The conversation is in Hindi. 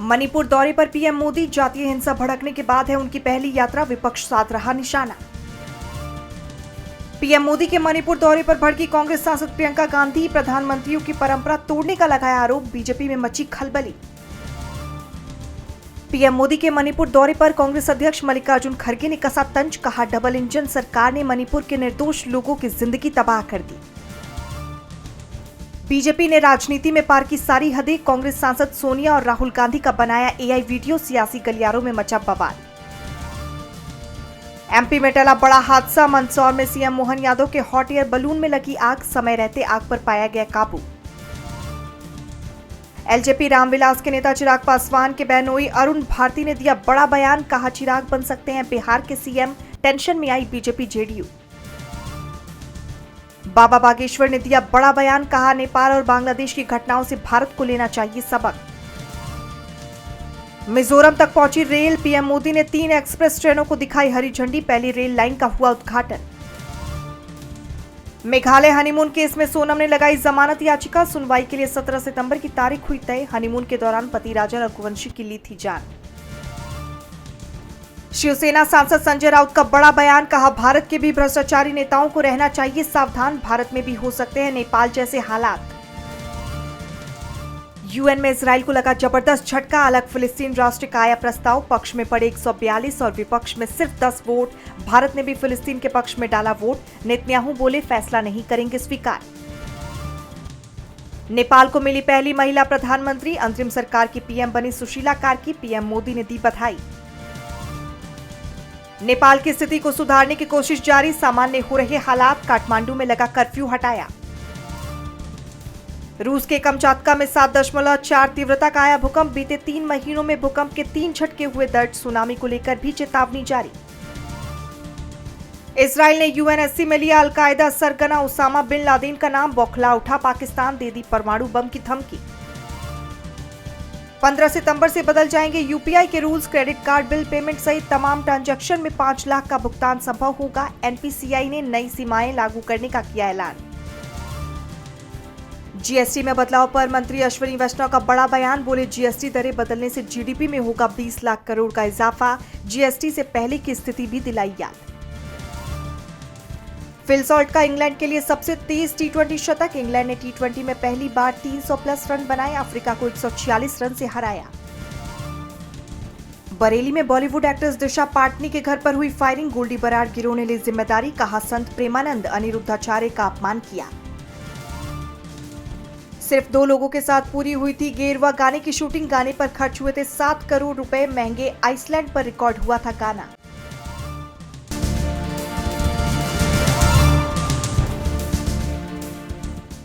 मणिपुर दौरे पर पीएम मोदी, जातीय हिंसा भड़कने के बाद है उनकी पहली यात्रा, विपक्ष साध रहा निशाना। पीएम मोदी के मणिपुर दौरे पर भड़की कांग्रेस सांसद प्रियंका गांधी, प्रधानमंत्रियों की परंपरा तोड़ने का लगाया आरोप, बीजेपी में मची खलबली। पीएम मोदी के मणिपुर दौरे पर कांग्रेस अध्यक्ष मल्लिकार्जुन खड़गे ने कसा तंज, कहा डबल इंजन सरकार ने मणिपुर के निर्दोष लोगों की जिंदगी तबाह कर दी। बीजेपी ने राजनीति में पार की सारी हदें, कांग्रेस सांसद सोनिया और राहुल गांधी का बनाया एआई वीडियो, सियासी गलियारों में मचा बवाल। एमपी में टला बड़ा हादसा, मंदसौर में सीएम मोहन यादव के हॉट एयर बलून में लगी आग, समय रहते आग पर पाया गया काबू। एलजेपी रामविलास के नेता चिराग पासवान के बहनोई अरुण भारती ने दिया बड़ा बयान, कहा चिराग बन सकते हैं बिहार के सीएम, टेंशन में आई बीजेपी जेडीयू। बाबा बागेश्वर ने दिया बड़ा बयान, कहा नेपाल और बांग्लादेश की घटनाओं से भारत को लेना चाहिए सबक। मिजोरम तक पहुंची रेल, पीएम मोदी ने 3 एक्सप्रेस ट्रेनों को दिखाई हरी झंडी, पहली रेल लाइन का हुआ उद्घाटन। मेघालय हनीमून केस में सोनम ने लगाई जमानत याचिका, सुनवाई के लिए 17 सितंबर की तारीख हुई तय, हनीमून के दौरान पति राजा रघुवंशी की ली थी जान। शिवसेना सांसद संजय राउत का बड़ा बयान, कहा भारत के भी भ्रष्टाचारी नेताओं को रहना चाहिए सावधान, भारत में भी हो सकते हैं नेपाल जैसे हालात। यूएन में इजराइल को लगा जबरदस्त झटका, अलग फिलिस्तीन राष्ट्र का आया प्रस्ताव, पक्ष में पड़े 142 और विपक्ष में सिर्फ 10 वोट, भारत ने भी फिलिस्तीन के पक्ष में डाला वोट, नेतन्याहू बोले फैसला नहीं करेंगे स्वीकार। नेपाल को मिली पहली महिला प्रधानमंत्री, अंतरिम सरकार की पीएम बनी सुशीला कार्की, पीएम मोदी ने दी बधाई। नेपाल की स्थिति को सुधारने की कोशिश जारी, सामान्य हो रहे हालात, काठमांडू में लगा कर्फ्यू हटाया। रूस के कमचातका में 7.4 तीव्रता का आया भूकंप, बीते 3 महीनों में भूकंप के 3 झटके हुए दर्ज, सुनामी को लेकर भी चेतावनी जारी। इजराइल ने यूएनएससी में लिया अलकायदा सरगना उसामा बिन लादेन का नाम, बौखला उठा पाकिस्तान, दे दी परमाणु बम की धमकी। 15 सितंबर से बदल जाएंगे यूपीआई के rules, credit card bill payment सहित तमाम ट्रांजैक्शन में 5 लाख का भुगतान संभव होगा, एनपीसीआई ने नई सीमाएं लागू करने का किया ऐलान। जीएसटी में बदलाव पर मंत्री अश्विनी वैष्णव का बड़ा बयान, बोले जीएसटी दरें बदलने से जीडीपी में होगा 20 लाख करोड़ का इजाफा, जीएसटी से पहले की स्थिति भी दिलाई याद। फिल सॉल्ट का इंग्लैंड के लिए सबसे तेज टी20 शतक, इंग्लैंड ने टी20 में पहली बार 300 प्लस रन बनाए, अफ्रीका को 146 रन से हराया। बरेली में बॉलीवुड एक्ट्रेस दिशा पाटनी के घर पर हुई फायरिंग, गोल्डी बराड़ गिरोह ने ली जिम्मेदारी, कहा संत प्रेमानंद अनिरुद्धाचार्य का अपमान किया। सिर्फ 2 लोगों के साथ पूरी हुई थी गेरवा गाने की शूटिंग, गाने पर खर्च हुए थे 7 करोड़ रुपए, महंगे आइसलैंड पर रिकॉर्ड हुआ था गाना।